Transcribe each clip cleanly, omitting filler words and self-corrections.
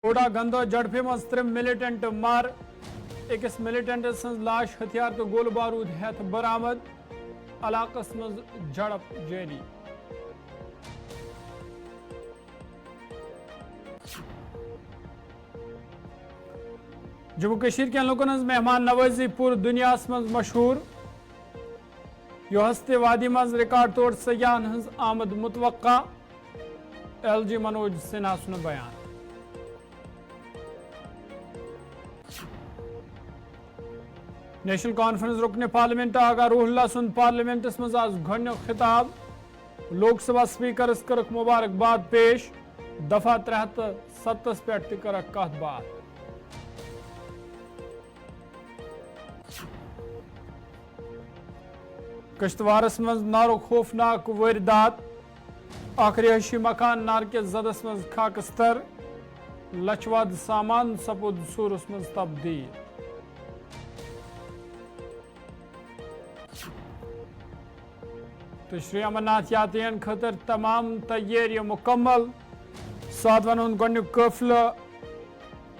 اوڈا گندو جڑپہ مز 3 ملیٹنٹ مار اکس ملیٹنٹ سن لاش ہتھیار تو گول بارود ہتھ برآمد علاقس مز جڑپ جاری جموں کشمیر کین لوکن ہز مہمان نوازی پور دنیا مز مشہور یوہس تہ وادی مز ریکارڈ توڑ سیاحن ہز آمد متوقع LG منوج سنہا سن بیان نیشنل کانفرنس رکن پارلیمنٹ آگاہ روح اللہ سن پارلیمنٹس مز آز گھنیک خطاب لوک سبھا سپیکرس کرک مبارکباد پیش دفعہ 307 پہ تہ کرک کت بات کشتوارس مز نارک خوفناک واردات اخ رہائشی مکان نار کے زدس مز خاکستر لچھواد سامان سپود سورس مز تبدیل تشریح امرناتھ یاترین خاطر تمام تیاری مکمل سادون ہند گۄڈنیُک قافلہ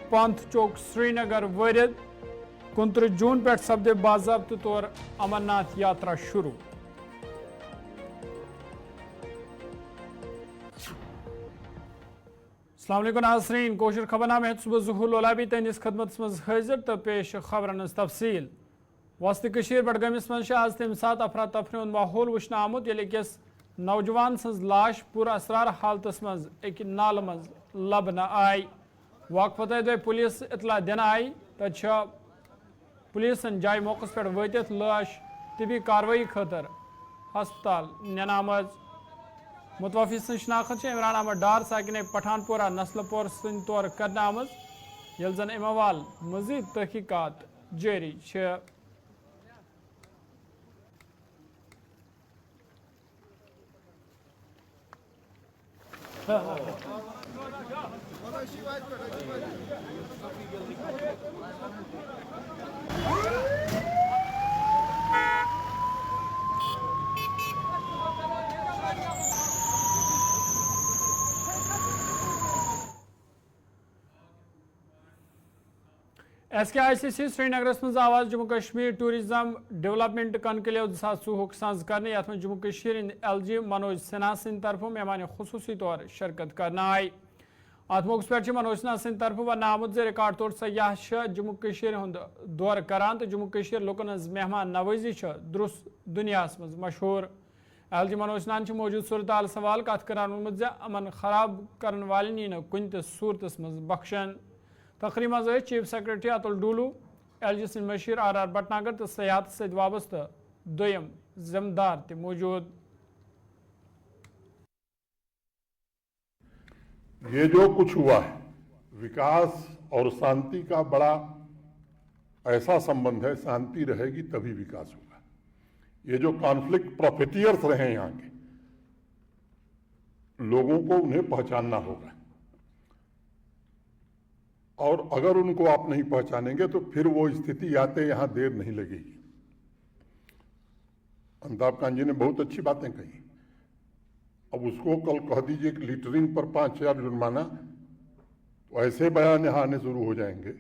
پانتھ چوک سری نگر وٲرِتھ 29 جون پہ سپدِ باضابطہ طور امرناتھ یاترا شروع السلام علیکم ناظرین کوشر خبرنامہ صبح ظہور لولابی تہندس خدمت مز حاضر تو پیش خبرن ہز تفصیل وسط کشیر بڈگامس مز آز تمہ سات افراتفری ہند ماحول وچھنہ آمت ییٚلہ أکِس نوجوان سٕنٛز لاش پورٕ اسرار حالتس مز أکہِ نالہ مز لبنہٕ آیہِ واقعہ دۄہ پولیس اطلاع دنہٕ آیہِ تتہِ چھِ پولیسن جائے موقع پہ وٲتِتھ لاش طبی کاروٲیی خاطر ہسپتال نِنہٕ آمٕژ متوفی سٕنٛز شناخت عمران احمد ڈار ساکِنے پٹھان پورہ نسل پور سٕنٛدِ طور کرنہٕ آمٕژ ییٚلہِ زن امہِ حوالہٕ مزید تحقیقات جٲری چھِ SKICC سری نگرس مز آواز Jammu Kashmir tourism development conclave 2024 ساز کرنے یتھ من جموں کشمیر LG منوج سنہا سند طرف مہمان خصوصی طور شرکت کرنا آئی ات موقع پہ منوج سنہا سند طرف ون آمت زِ ریکارڈ توڑ سیاح جموں کشمیر ہند دور کران تو جموں کشمیر لوکن ہز مہمان نوازی درست دنیا مز مشہور LG منوج سنہا موجود صورتحال سوال کت کران وونمت زِ امن خراب کرن والن یی نہٕ کُنہِ تہِ صورتس مز بخشن تقریب مز چیف سیکرٹری اتل ڈولو LG سن مشیر RR بٹناگر تو سیاحت ست وابستہ دویم ذمہ دار تہ موجود یہ جو کچھ ہوا ہے وکاس اور شانتی کا بڑا ایسا سمبند ہے شانتی رہے گی تبھی وکاس ہوگا یہ جو کانفلکٹ پروفیٹیئرز رہے یہاں کے لوگوں کو انہیں پہچاننا ہوگا اور اگر ان کو آپ نہیں پہچانیں گے تو پھر وہ استھتی آتے یہاں دیر نہیں لگے گی امیتابھ کانت جی نے بہت اچھی باتیں کہی اب اس کو کل کہہ دیجئے کہ لیٹرنگ پر 5,000 جرمانہ تو ایسے بیان یہاں آنے شروع ہو جائیں گے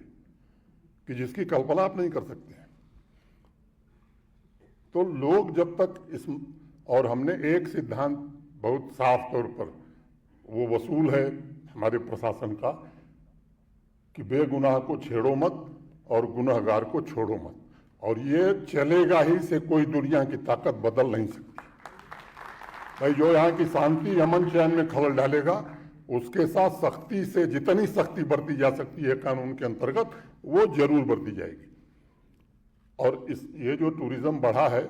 کہ جس کی کلپنا آپ نہیں کر سکتے ہیں تو لوگ جب تک اور ہم نے ایک سدھانت بہت صاف طور پر وہ وصول ہے ہمارے پرشاسن کا کہ بے گناہ کو چھیڑو مت اور گنہگار کو چھوڑو مت اور یہ چلے گا ہی سے کوئی دنیا کی طاقت بدل نہیں سکتی بھائی جو یہاں کی شانتی امن چین میں خلل ڈالے گا اس کے ساتھ سختی سے جتنی سختی برتی جا سکتی ہے قانون کے انترگت وہ ضرور برتی جائے گی اور یہ جو ٹورزم بڑھا ہے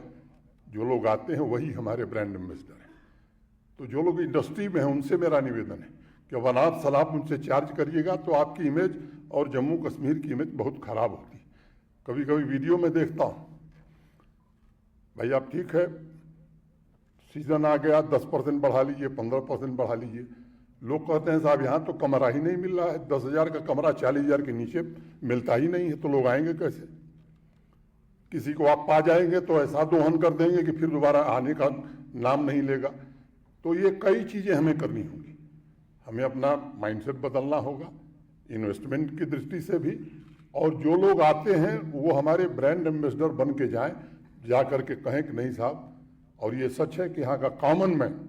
جو لوگ آتے ہیں وہی ہمارے برانڈ ایمبیسڈر ہیں تو جو لوگ انڈسٹری میں ہیں ان سے میرا نویدن ہے کہ وناب سلاب ان سے چارج کریے گا تو آپ کی امیج اور جموں کشمیر کی امیج بہت خراب ہوتی ہے کبھی کبھی ویڈیو میں دیکھتا ہوں بھائی آپ ٹھیک ہے سیزن آ گیا 10% بڑھا لیجئے 15% بڑھا لیجئے لوگ کہتے ہیں صاحب یہاں تو کمرہ ہی نہیں مل رہا ہے 10,000 کا کمرہ 40,000 کے نیچے ملتا ہی نہیں ہے تو لوگ آئیں گے کیسے کسی کو آپ پا جائیں گے تو ایسا دوہن کر دیں گے کہ پھر دوبارہ آنے کا نام نہیں لے گا تو یہ کئی چیزیں ہمیں کرنی ہوں گی ہمیں اپنا مائنڈ سیٹ بدلنا ہوگا इन्वेस्टमेंट की दृष्टि से भी, और जो लोग आते हैं वो हमारे ब्रांड एम्बेसडर बन के जाएं, जा करके कहें कि नहीं साहब, और ये सच है कि यहाँ का कॉमन मैन,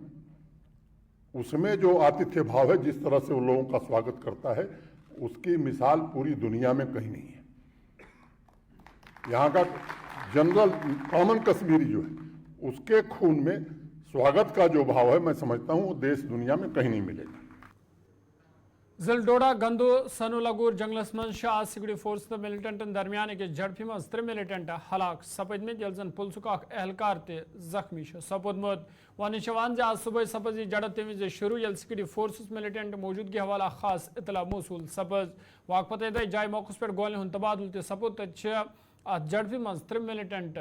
उसमें जो आतिथ्य भाव है, जिस तरह से वो लोगों का स्वागत करता है, उसकी मिसाल पूरी दुनिया में कहीं नहीं है। यहाँ का जनरल कॉमन कश्मीरी जो है, उसके खून में स्वागत का जो भाव है, मैं समझता हूँ वो देश दुनिया में कहीं नहीं मिलेगा। ज़िलडोडा गंदो सनुलगूर जंगलस मन आज सिक्योरिटी फोर्स तो मिलिटेंटन दरमियान एक झड़पी मज 3 मिलिटेंट हलाक सपदमत यल जन पुलिस एहलकार जख्मी सपोदमुत वन आज सुबह सपज यह झड़प तम वज शुरू यल सिक्योरिटी फोर्स मिलिटेंट मौजूदगी हवाला खास इतला मौसूल सपज वाकपत जाय मौकस पे गोलन हुंद तबादुल सपुत झड़पी मज 3 मिलिटेंट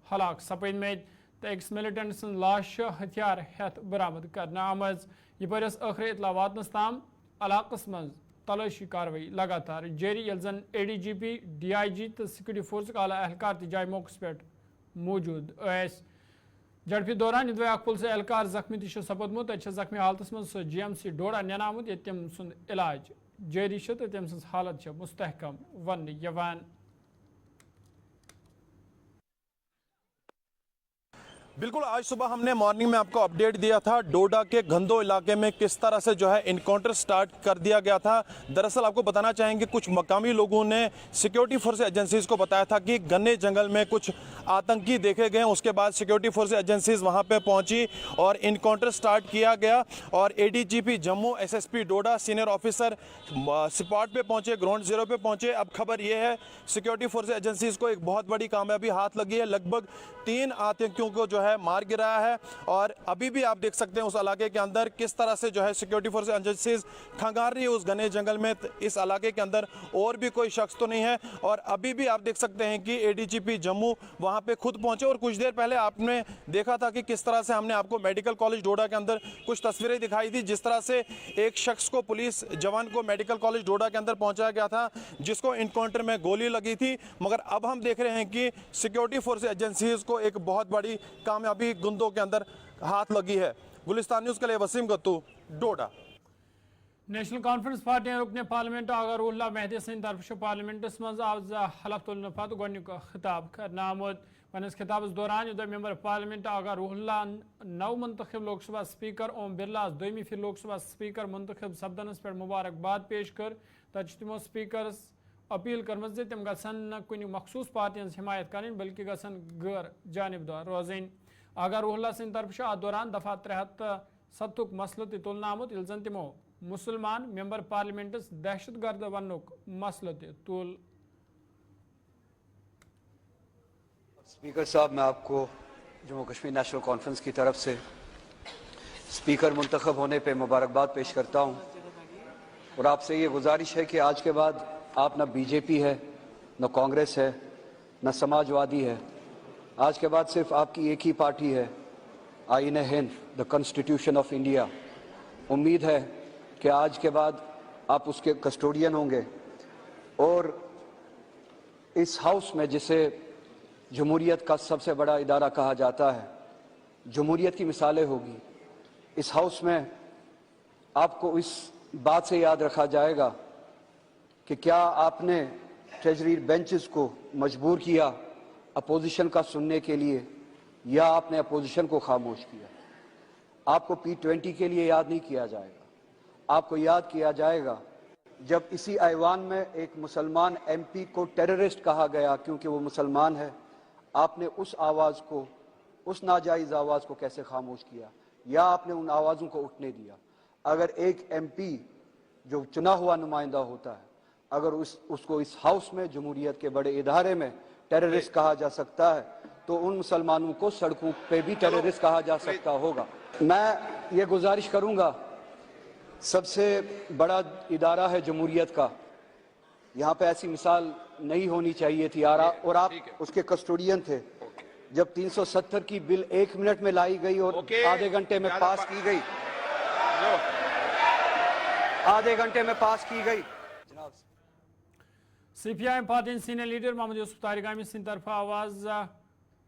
हलाक सपदमत तो अक्स मिलिटेंट सं लाश हथियार हेथ बरामद करना आमज यह परस आखिर इतला वातनस ताम इलाकस मज तलाशी कार्रवाई लगातार जारी यल जन ADGP DIG तो सिक्योरिटी फोर्स आला एहलकार जाय मौकस पे मौजूद झड़पी दौरान यह पुलिस एहलकार जख्मी तह सपदमुत जख्मी हालत मज GMC डोडा निन आमुत ये तम सुंद इलाज जारी तो तम सज हालत मुस्तहकम वन यवान। बिल्कुल, आज सुबह हमने मॉर्निंग में आपको अपडेट दिया था डोडा के गंदो इलाके में किस तरह से जो है इनकाउंटर स्टार्ट कर दिया गया था। दरअसल आपको बताना चाहेंगे कुछ मकामी लोगों ने सिक्योरिटी फोर्स एजेंसीज को बताया था कि घने जंगल में कुछ आतंकी देखे गए। उसके बाद सिक्योरिटी फोर्स एजेंसीज वहां पे पहुंची और इनकाउंटर स्टार्ट किया गया और ADGP जम्मू, SSP डोडा, सीनियर ऑफिसर स्पॉट पे पहुंचे, ग्राउंड जीरो पे पहुंचे। अब खबर यह है सिक्योरिटी फोर्स एजेंसीज को एक बहुत बड़ी कामयाबी हाथ लगी है। लगभग 3 आतंकियों को जो है मार गिराया है और अभी भी आप देख सकते हैं उस इलाके के अंदर किस तरह से जो है सिक्योरिटी फोर्स एजेंसीज खंगार रही है उस घने जंगल में। इस इलाके के अंदर और भी कोई शख्स तो नहीं है और अभी भी आप देख सकते हैं कि ADGP जम्मू वहां पे खुद पहुंचे। और कुछ देर पहले आपने देखा था कि किस तरह से हमने आपको मेडिकल कॉलेज डोडा के अंदर कुछ तस्वीरें दिखाई थी, जिस तरह से एक शख्स को, पुलिस जवान को मेडिकल कॉलेज डोडा के अंदर पहुंचाया गया था जिसको इनकाउंटर में गोली लगी थी। मगर अब हम देख रहे हैं कि सिक्योरिटी फोर्स एजेंसीज को एक बहुत बड़ी कामयाबी गुंदों के अंदर हाथ लगी है। गुलिस्तान न्यूज़ के लिए वसीम गत्तू, डोडा। नेशनल कॉन्फ्रेंस पार्टी रुकने पार्लियामेंट आगर उल्ला मेहदी सिंह तरफ पार्लियामेंटस मज आज हलफ तुलने पत गोनिक खिताब करना आमुत पन्नस खिताबस दौरान युद्ध मेंबर पार्लियामेंट आगर उल्ला नव मुंतखब लोकसभा स्पीकर ओम बिरला दोमी फिर लोकसभा स्पीकर मुंतखब सपदनस पे मुबारकबाद पेश कर तमो स्पीकरस अपील कर्म तम गसन कुन मखसूस पार्टियन हिमायत कर बल्कि गसन गैर जानबदार रोजन आगर उल्ला सिंह तरफ अत दौरान दफा 307 मसल तुलन आमुत यल जन तमो मुसलमान मेंबर पार्लियामेंटस दहशत गर्द वनुक मसल तुल। स्पीकर साहब, मैं आपको जम्मू कश्मीर नेशनल कॉन्फ्रेंस की तरफ से स्पीकर मुंतखब होने पे मुबारकबाद पेश करता हूं और आपसे ये गुजारिश है कि आज के बाद आप न BJP है, न कांग्रेस है, न समाजवादी है। आज के बाद सिर्फ आपकी एक ही पार्टी है, आईन Hind, the constitution of India. उम्मीद है कि आज के बाद आप उसके कस्टोडियन होंगे और इस हाउस में, जिसे जमहूरियत का सबसे बड़ा इदारा कहा जाता है, जमहूरियत की मिसालें होगी। इस हाउस में आपको इस बात से याद रखा जाएगा कि क्या आपने ट्रेजरी बेंचेस को मजबूर किया अपोजिशन का सुनने के लिए या आपने अपोजिशन को खामोश किया। आपको P20 के लिए याद नहीं किया जाएगा, आपको याद किया जाएगा जब इसी ऐवान में एक मुसलमान MP को टेररिस्ट कहा गया क्योंकि वो मुसलमान है। आपने उस आवाज़ को, उस नाजायज़ आवाज़ को कैसे खामोश किया या आपने उन आवाज़ों को उठने दिया। अगर एक MP जो चुना हुआ नुमाइंदा होता है, अगर उसको इस हाउस में, जमहूरियत के बड़े इदारे में टेररिस्ट कहा जा सकता है, तो उन मुसलमानों को सड़कों पे भी टेररिस्ट कहा जा सकता होगा। मैं ये गुजारिश करूंगा, सबसे बड़ा इदारा है जमहूरियत का, यहाँ पे ऐसी मिसाल नहीं होनी चाहिए थी और आप उसके कस्टोडियन थे। जब 370 की बिल 1 मिनट में लाई गई और आधे घंटे में पास की गई, आधे घंटे में पास की गई। CPIM party senior leader Mohammad Yousuf Tarigami सिंह तरफ आवाज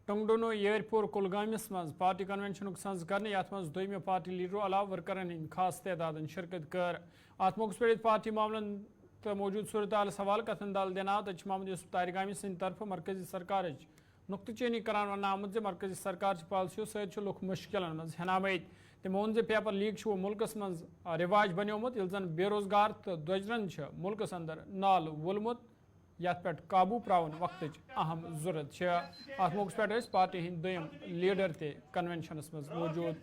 टंगडोनो एयरपोर्ट कुलगामिस मज पार्टी कन्वेंशन सज कर यथ मज दोम पार्टी लीडरों अलाव वर्करन हंद खास तदाद शिरकत कर। अत मौके पे पार्टी मामलन तो मौजूद सूरत हाल सवाल कथन दाल देना तो मोहम्मद यूसुफ तारिगामी सिंध तरफ मरकजी सरकार नुक्तचीनी करान वन आमत मरकजी सरकार पॉलिसियों सत लुक मुश्किल मज हेनामत तमो वोन पेपर लीक मुल्कस मज रिवाज बनियोमुत यिल जन बेरोजगार तो दजरन मुल्कस अंदर नाल वोलमुत यथ पे काबू प्रावन वक्त अहम जरूरत अत मौके पे पार्टी हंद दोयम लीडर ते कन्वेंशनस मज मौजूद।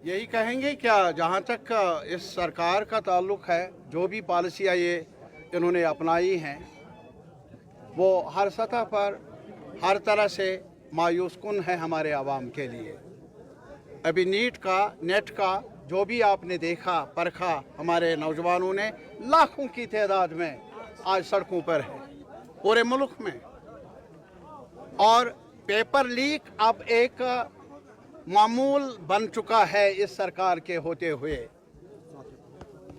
यही कहेंगे क्या, जहाँ तक इस सरकार का ताल्लुक है, जो भी पॉलिसियाँ ये इन्होंने अपनाई हैं वो हर सतह पर हर तरह से मायूस कुन है हमारे आवाम के लिए। अभी नीट का नेट का जो भी आपने देखा परखा, हमारे नौजवानों ने लाखों की तादाद में आज सड़कों पर है पूरे मुल्क में। और पेपर लीक अब एक मामूल बन चुका है इस सरकार के होते हुए।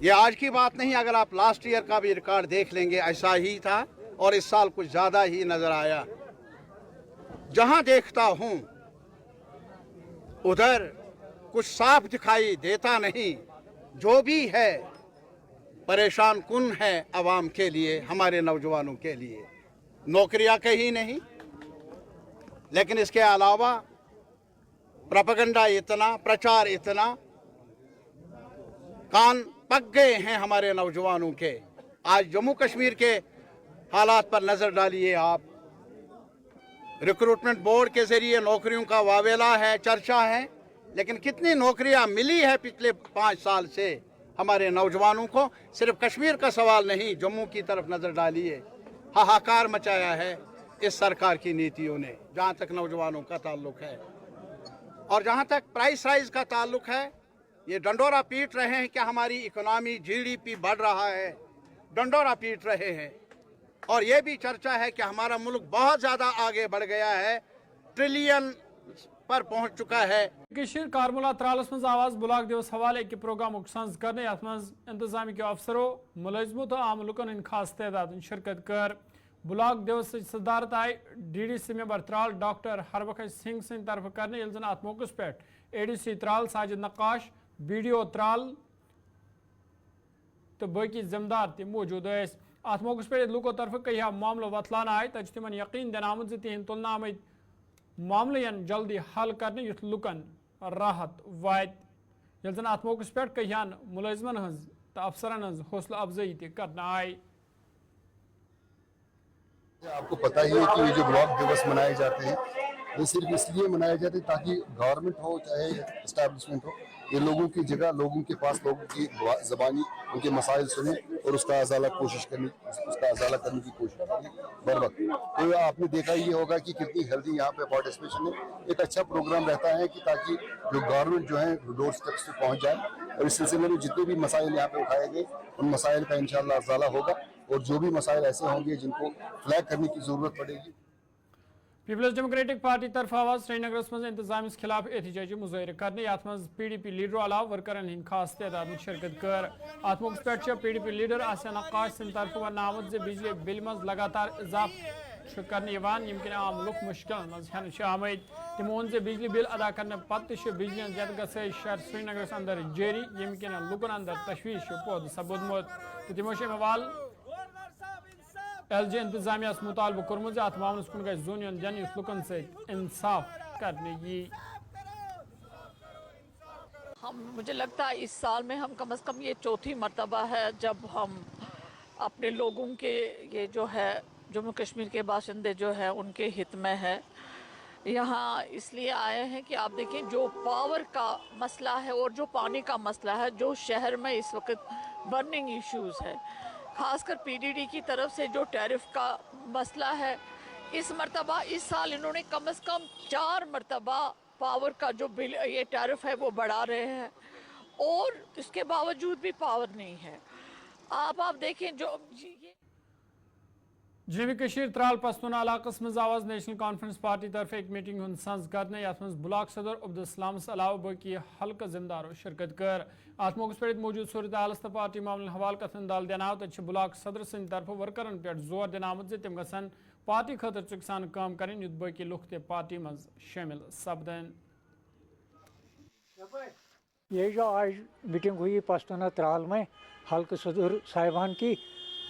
ये आज की बात नहीं, अगर आप लास्ट ईयर का भी रिकॉर्ड देख लेंगे ऐसा ही था और इस साल कुछ ज़्यादा ही नज़र आया। जहां देखता हूं उधर कुछ साफ दिखाई देता नहीं। जो भी है परेशान कुन है आवाम के लिए, हमारे नौजवानों के लिए। नौकरियां कहीं नहीं, लेकिन इसके अलावा प्रोपेगेंडा इतना, प्रचार इतना, कान पक गए हैं हमारे नौजवानों के। आज जम्मू कश्मीर के हालात पर नज़र डालिए आप। रिक्रूटमेंट बोर्ड के ज़रिए नौकरियों का वावेला है, चर्चा है, लेकिन कितनी नौकरियां मिली है पिछले 5 साल से हमारे नौजवानों को? सिर्फ कश्मीर का सवाल नहीं, जम्मू की तरफ नज़र डालिए। हाहाकार मचाया है इस सरकार की नीतियों ने जहाँ तक नौजवानों का ताल्लुक है। और जहाँ तक प्राइस राइज का ताल्लुक है, ये डंडोरा पीट रहे हैं कि हमारी इकोनॉमी GDP बढ़ रहा है, डंडोरा पीट रहे हैं। और ये भी चर्चा है कि हमारा मुल्क बहुत ज़्यादा आगे बढ़ गया है, ट्रिलियन पर पहुंच चुका है। कशीर कारमुला त्रालस मज आवाज ब्लॉक दिवस हवाले के प्रोग्राम संज करने यथ मज इंतजामी के अफसरों मुलजमों तो आम लुकन इन खास तादाद शिरकत कर ब्लॉक दिवस सदारत आई DDC member Tral doctor Harbakhsh Singh सिंह तरफ करने यिल जन अत मौके पे ADC त्राल साजिद नक्काश BDO त्राल तो बाकी जिम्मेदार तक मौजूद अत मौके पे लुको तरफ कई मामलों वतलान आए तो तिमन यकीन दिन आमुत तिहद तुलन आमद मामलन जल्दी हल करने युथ लुकन राहत वात यिल जन अत मौके पे कईहान मुलजमन हज तो अफसरन हज हौसला अफजाई करना आई। आपको पता ही है कि ये जो ब्लॉक दिवस मनाए जाते हैं ये सिर्फ इसलिए मनाए जाते हैं ताकि गवर्नमेंट हो चाहे एस्टैब्लिशमेंट हो, ये लोगों की जगह, लोगों के पास लोगों की ज़बानी उनके मसाइल सुने और उसका अजाला करने की कोशिश करें बर वक्त। तो आपने देखा ही होगा कि कितनी हेल्दी यहाँ पे पार्टिसिपेशन है। एक अच्छा प्रोग्राम रहता है कि ताकि जो गवर्नमेंट जो है डोर स्टेप्स पे पहुँच जाए और इस सिलसिले में जितने भी मसाइल यहाँ पे उठाए गए उन मसाइल का इंशाल्लाह अजाला होगा और जो भी मसाइल ऐसे होंगे जिनको फ्लैग करने की ज़रूरत पड़ेगी। पीपल्स डेमोक्रेटिक पार्टी तरफ आवाज श्रीनगर मज इंतजाम खिलाफ एहतजाजी मुजाहरे करने अत मज PDP लीडर अलाव वर्करन हंद खास तादाद में शिरकत कर अत मौके पे PDP लीडर आसिया नक्काश सिंध तरफ वन आमद बिजली बिल मज लगातार इजाफ करने यमकिन आम लुक मुश्किल मज हेन आमद तमो वोन बिजली बिल अदा करने पत्त बिजली जद गई शहर श्रीनगर अंदर जारी यमकिन लुकन अंदर तशवीश पौध सपदमुत तो तमो अवाल LG इंतजामिया मुतालबा कोर्मुत अत मामलस कुन गई जोन दिन युथ लुकन से इंसाफ करने यी। मुझे लगता है इस साल में हम कम से कम ये चौथी मर्तबा है जब हम अपने लोगों के ये जो है जम्मू कश्मीर के बाशिंदे जो है उनके हित में है यहाँ इसलिए आए हैं कि आप देखें जो पावर का मसला है और जो पानी का मसला है जो शहर में इस वक्त बर्निंग इश्यूज़ है, खासकर PDD की तरफ से जो टैरिफ का मसला है। इस मरतबा इस साल इन्होंने कम से कम 4 मरतबा पावर का जो बिल ये टैरिफ है वो बढ़ा रहे हैं और इसके बावजूद भी पावर नहीं है। आप देखें जो जम्मू कश्मीर त्राल पस्तून इलाकस मज आवाज नेशनल कॉन्फ्रेंस पार्टी तरफ एक मीटिंग हुंद संज करने यथ मज ब्लॉक सदर अब्दुलसलामस अलावा बाकी हल्का जिम्मेदारों शिरकत कर अत मौके पे मौजूद सूरत हालस तो पार्टी मामलन हवाल कथन दाल देना तो ब्लॉक सदर सिंध तरफ वर्करन पे जोर दिन आमद तम गसन पार्टी खतर चुकसान काम करें युत बाकी लुक ते पार्टी मज शामिल सपदन। ये जो आज मीटिंग हुई पश्तूना त्राल में हल्क सदर साहिबान की,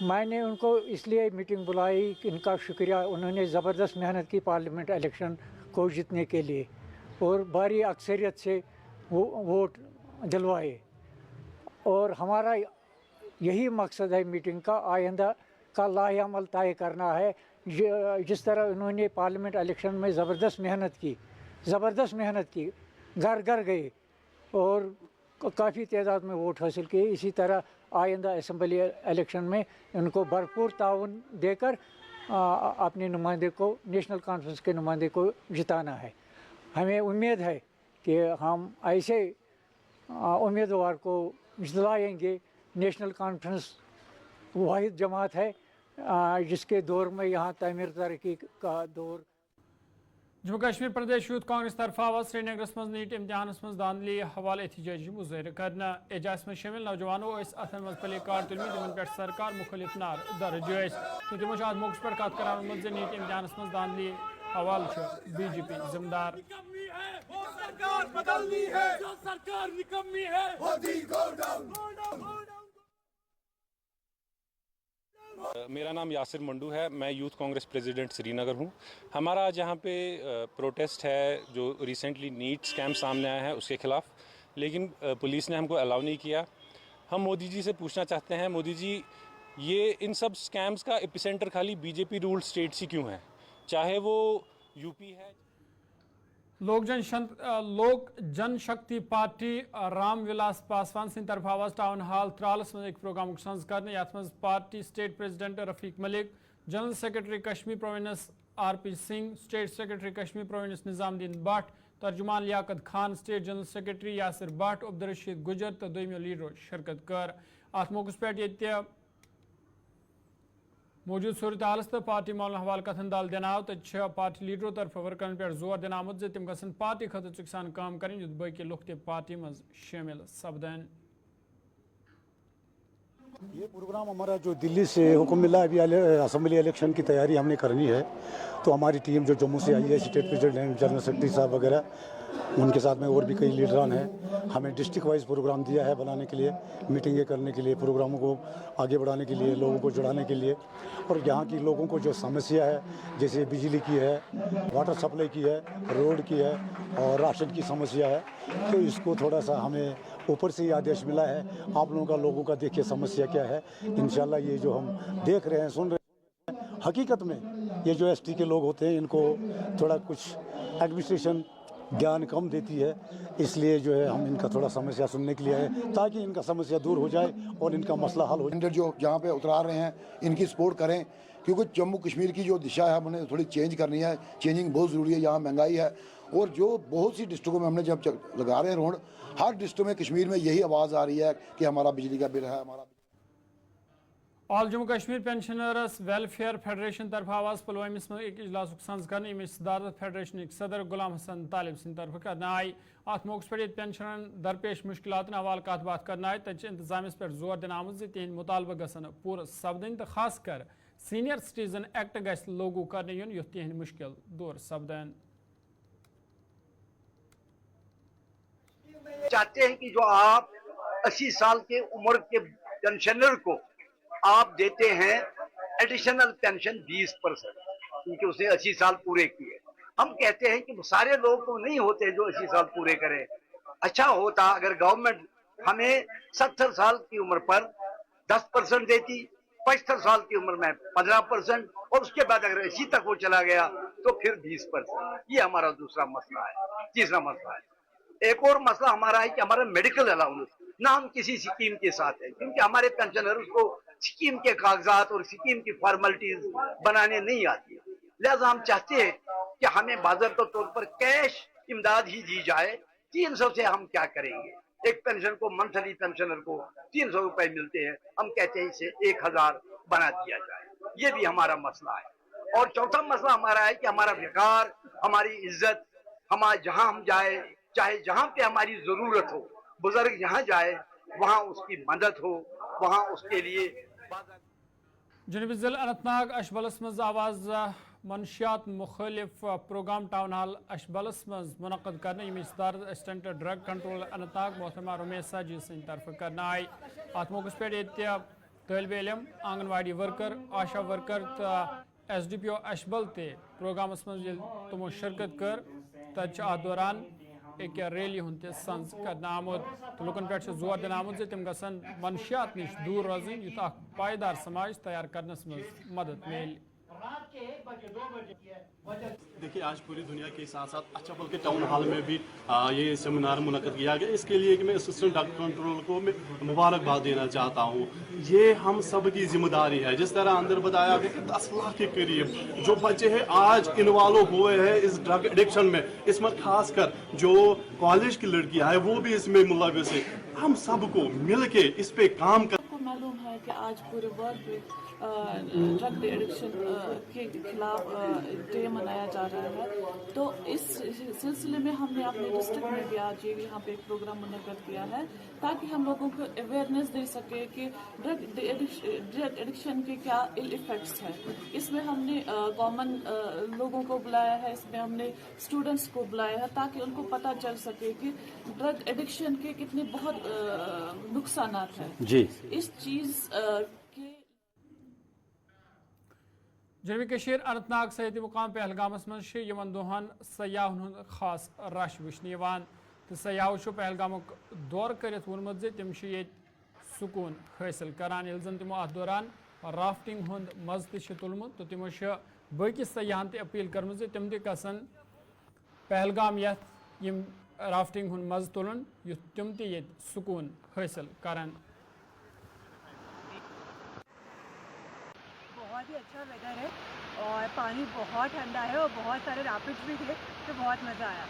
मैंने उनको इसलिए मीटिंग बुलाई कि इनका शुक्रिया, उन्होंने ज़बरदस्त मेहनत की पार्लियामेंट इलेक्शन को जीतने के लिए और भारी अक्सरियत से वो वोट दिलवाए। और हमारा यही मकसद है मीटिंग का, आइंदा का लाहे अमल तय करना है। जिस तरह उन्होंने पार्लियामेंट इलेक्शन में ज़बरदस्त मेहनत की, घर घर गए और काफ़ी तादाद में वोट हासिल किए, इसी तरह आइंदा असम्बली इलेक्शन में उनको भरपूर ताउन देकर अपने नुमाइंदे को, नेशनल कॉन्फ्रेंस के नुमाइंदे को जिताना है। हमें उम्मीद है कि हम ऐसे उम्मीदवार को जितलाएंगे। नेशनल कॉन्फ्रेंस वाहिद जमात है जिसके दौर में यहाँ तमीर तरक्की का दौर। जम्मू कश्मीर प्रदेश यूथ कांग्रेस तरफ आवाज श्रीनगरस मज नीट इम्तिहानस मज धांधली हवाले एहतजाजी मुजाहिर करना। एहतजाज में शामिल नौजवानों अथन मज प्ले कार्ड तुलमी तिमन पे सरकार मुखलिफ नार दर्ज तो तिमो अत मौके पर कत करान नीट इम्तिहानस मज धांधली हवाल बीजेपी जिम्मेदार। मेरा नाम यासिर मंडू है, मैं यूथ कांग्रेस प्रेसिडेंट श्रीनगर हूँ। हमारा आज यहाँ पे प्रोटेस्ट है जो रिसेंटली नीट स्कैम सामने आया है उसके ख़िलाफ़, लेकिन पुलिस ने हमको अलाउ नहीं किया। हम मोदी जी से पूछना चाहते हैं, मोदी जी ये इन सब स्कैम्स का एपिसेंटर खाली बीजेपी रूल्ड स्टेट्स ही क्यों है, चाहे वो यूपी है। लोक जनशक्ति पार्टी राम विलास पासवान सिंह तरफ आवाज टाउन हाल त्रालस में एक प्रोग्राम सज कर यथ मज party state president Rafiq Malik, general secretary Kashmir province RP Singh, state secretary Kashmir province Nizamuddin Bhat, तर्जुमान Liaqat Khan, state general secretary Yasir Bhat, Abdulrashid Gujjar तो दोमियो लीडरो शिरकत कर। अत मौके पे मौजूद सूरत हालस तो पार्टी मामला हवाल कथन दाल देनाव तो पार्टी लीडरों तरफ वर्करन पे जोर दिन आमुद तम गसन पार्टी खत चुकसान काम करें युद्ध बाकी लुक ते पार्टी मज शामिल सपदन। ये प्रोग्राम हमारा जो दिल्ली से हुक्म मिला, अभी असेंबली इलेक्शन की तैयारी हमने करनी है, तो हमारी टीम जो जम्मू से आई है, स्टेट प्रेसिडेंट, जनरल सेक्रेटरी साहब वगैरह, उनके साथ में और भी कई लीडरान हैं। हमें डिस्ट्रिक्ट वाइज प्रोग्राम दिया है बनाने के लिए, मीटिंगें करने के लिए, प्रोग्रामों को आगे बढ़ाने के लिए, लोगों को जुड़ाने के लिए। और यहाँ की लोगों को जो समस्या है, जैसे बिजली की है, वाटर सप्लाई की है, रोड की है और राशन की समस्या है, तो इसको थोड़ा सा हमें ऊपर से ही आदेश मिला है, आप लोगों का, लोगों का देखिए समस्या क्या है। इंशाल्लाह ये जो हम देख रहे हैं, सुन रहे हैं, हकीकत में ये जो ST के लोग होते हैं, इनको थोड़ा कुछ एडमिनिस्ट्रेशन ज्ञान कम देती है, इसलिए जो है हम इनका थोड़ा समस्या सुनने के लिए आए, ताकि इनका समस्या दूर हो जाए और इनका मसला हल हो जाए। जो जहाँ पे उतरा रहे हैं इनकी सपोर्ट करें, क्योंकि जम्मू कश्मीर की जो दिशा है हमने थोड़ी चेंज करनी है। चेंजिंग बहुत ज़रूरी है, यहाँ महंगाई है और जो बहुत सी डिस्ट्रिक्टों में हमने जब लगा रहे हैं रोड, हर डिस्ट्रिक्ट में कश्मीर में यही आवाज़ आ रही है कि हमारा बिजली का बिल है, हमारा। All Jammu Kashmir pensioners welfare federation तरफ आवाज पुलवामिस में एक इजलास सज कर सदारत फेडरेशन सदर गुलाम हसन तालिब सिंह तरफ करना आई। अत मौके पर पेंशनर दरपेश मुश्किलात हवाल कत बात करना आई, तत इंतजामियस पे जोर दिन आमुद तिहद मुतालबा गसन पूरा सपदन तो खास कर सीनियर सिटीजन एक्ट गस लागू करने युन युथ तिहद मुश्किल दूर सपदन। चाहते हैं कि जो आप 80 साल के उम्र के पेंशनर को आप देते हैं एडिशनल पेंशन 20%, क्योंकि उसने 80 साल पूरे किए। हम कहते हैं कि सारे लोग तो नहीं होते जो 80 साल पूरे करें। अच्छा होता अगर गवर्नमेंट हमें 70 साल की उम्र पर 10% देती, 75 साल की उम्र में 15% और उसके बाद अगर 80 तक वो चला गया तो फिर 20%। ये हमारा दूसरा मसला है। तीसरा मसला है, एक और मसला हमारा है कि हमारा मेडिकल अलाउंस ना हम किसी स्कीम के साथ है, क्योंकि हमारे पेंशनर्स को स्कीम के कागजात और स्कीम की फॉर्मेलिटीज बनाने नहीं आती। लिहाजा हम चाहते हैं कि हमें बाज़ाब्ता तौर पर कैश इमदाद ही दी जाए। 300 से हम क्या करेंगे? एक पेंशन को, मंथली पेंशनर को 300 रुपए मिलते हैं, हम कहते हैं इसे 1000 बना दिया जाए। ये भी हमारा मसला है। और चौथा मसला हमारा है कि हमारा विकार, हमारी इज्जत, हमारा जहां हम जाए, चाहे जहां पे हमारी जरूरत हो, बुजुर्ग जहां जाए वहां उसकी मदद हो, वहां उसके लिए। جنوبی ضلع اننت ناگ اشبلس مز آواز منشیات مخالف پروگرام ٹاؤن ہال اشبلس مز منعقد کرنے یمچ صدارت assistant drug control Anant Nag محترمہ رمیشہ جی سند طرف کرنا آئی ات موقع پہ طالب علم آنگن واڑی ورکر آشا ورکر تو ایس ڈی پی او اشبل تے پروگرامس مز تمو شرکت کر تت ات دوران ایک ریلی ہند سنز کرنا آمت تو لکن پہ زور دن آمت تم گھن منشیات نش دور روزن یت اخ پائیدار سماج تیار کرنس مز مدد مل دیکھیے آج پوری دنیا کے ساتھ ساتھ اچھبل کے ٹاؤن ہال میں بھی یہ سیمینار منعقد کیا گیا. اس کے لیے کہ میں اسسٹنٹ ڈرگ کنٹرول کو میں مبارکباد دینا چاہتا ہوں. یہ ہم سب کی ذمہ داری ہے. جس طرح اندر بتایا گیا کہ 10 لاکھ کے قریب جو بچے ہیں آج انوالو ہوئے ہیں اس ڈرگ ایڈکشن میں, اس میں خاص کر جو کالج کی لڑکیاں ہیں وہ بھی اس میں ملوث ہے. ہم سب کو مل کے اس پہ کام کر. آپ کو معلوم ہے کہ آج پورے ورلڈ میں ڈرگ ایڈکشن کے خلاف ڈے منایا جا رہا ہے. تو اس سلسلے میں ہم نے اپنے ڈسٹرکٹ میں بھی آج یہاں پہ ایک پروگرام منعقد کیا ہے تاکہ ہم لوگوں کو اویئرنیس دے سکے کہ ڈرگ ایڈکشن کے کیا ایل ایفیکٹس ہیں. اس میں ہم نے کامن لوگوں کو بلایا ہے, اس میں ہم نے اسٹوڈنٹس کو بلایا ہے تاکہ ان کو پتہ چل سکے کہ ڈرگ ایڈکشن کے کتنے بہت نقصانات ہیں. جی اس چیز جنوبی کشیر اننت ناگ صحتی مقام پہلگامس مز یمن دہن سیاحن ہند خاص رش وچھنے تو سیاحو پہلگامک دور کرت وونمت تم سکون حاصل کران یل زن تمو ات دوران رافٹنگ ہند مزہ تہ تلمت تو تمو باقی سیاحن تہ اپیل کرم تم تہ گژھن پہلگام یت یم رافٹنگ ہند مزہ تلن یت تم تہ یت سکون حاصل کرن. بہت ہی اچھا ویدر ہے اور پانی بہت ٹھنڈا ہے اور بہت سارے رافٹس بھی تھے تو بہت مزہ آیا.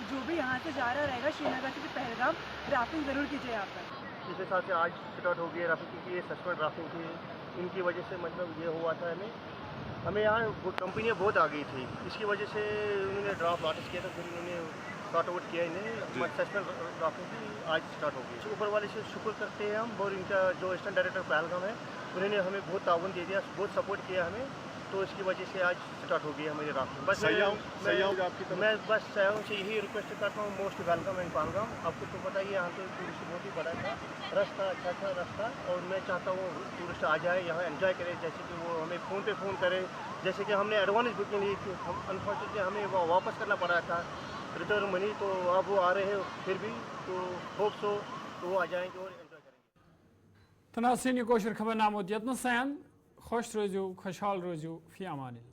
جو بھی یہاں سے جا رہا رہے گا شری نگر سے پہلگام رافٹنگ ضرور کیجیے یہاں پر. پچھلے سال سے آج اسٹارٹ ہو گئی ہے رافٹنگ کیونکہ یہ سسپینڈ رافٹنگ تھی. ان کی وجہ سے مطلب یہ ہوا تھا ہمیں یہاں کمپنیاں بہت آ گئی تھی. اس کی وجہ سے انہوں نے ڈرافٹ نوٹس کیا تھا, پھر انہوں نے سارٹ آؤٹ کیا انہیں سسپینڈ رافٹنگ کی آج اسٹارٹ ہو گئی. اوپر والے سے شکر کرتے ہیں ہم, اور ان کا جو اسسٹنٹ ڈائریکٹر پہلگام ہے انہوں نے ہمیں بہت تعاون دے دیا, بہت سپورٹ کیا ہمیں. تو اس کی وجہ سے آج اسٹارٹ ہو گئی ہے ہماری رافٹنگ. بس میں بس سیاحوں سے یہی ریکویسٹ کرتا ہوں, موسٹ ویلکم ان پہلگام. آپ کو تو پتہ ہی ہے یہاں تو ٹورسٹ بہت ہی بڑا تھا, رستہ اچھا رستہ, اور میں چاہتا ہوں ٹورسٹ آ جائے یہاں انجوائے کرے. جیسے کہ وہ ہمیں فون پہ فون کرے, جیسے کہ ہم نے ایڈوانس بکنگ لی تھی, انفارچونیٹلی ہمیں وہ واپس کرنا پڑا تھا ریٹرن منی. تو اب وہ آ رہے ہیں پھر بھی, تو ہوپ سو تو وہ آ جائیں گے اور انجوائے کریں گے. تناسین کوشر خبر نامہ یتن سین خوش روزیو خوشحال روزیو فی امان اللہ.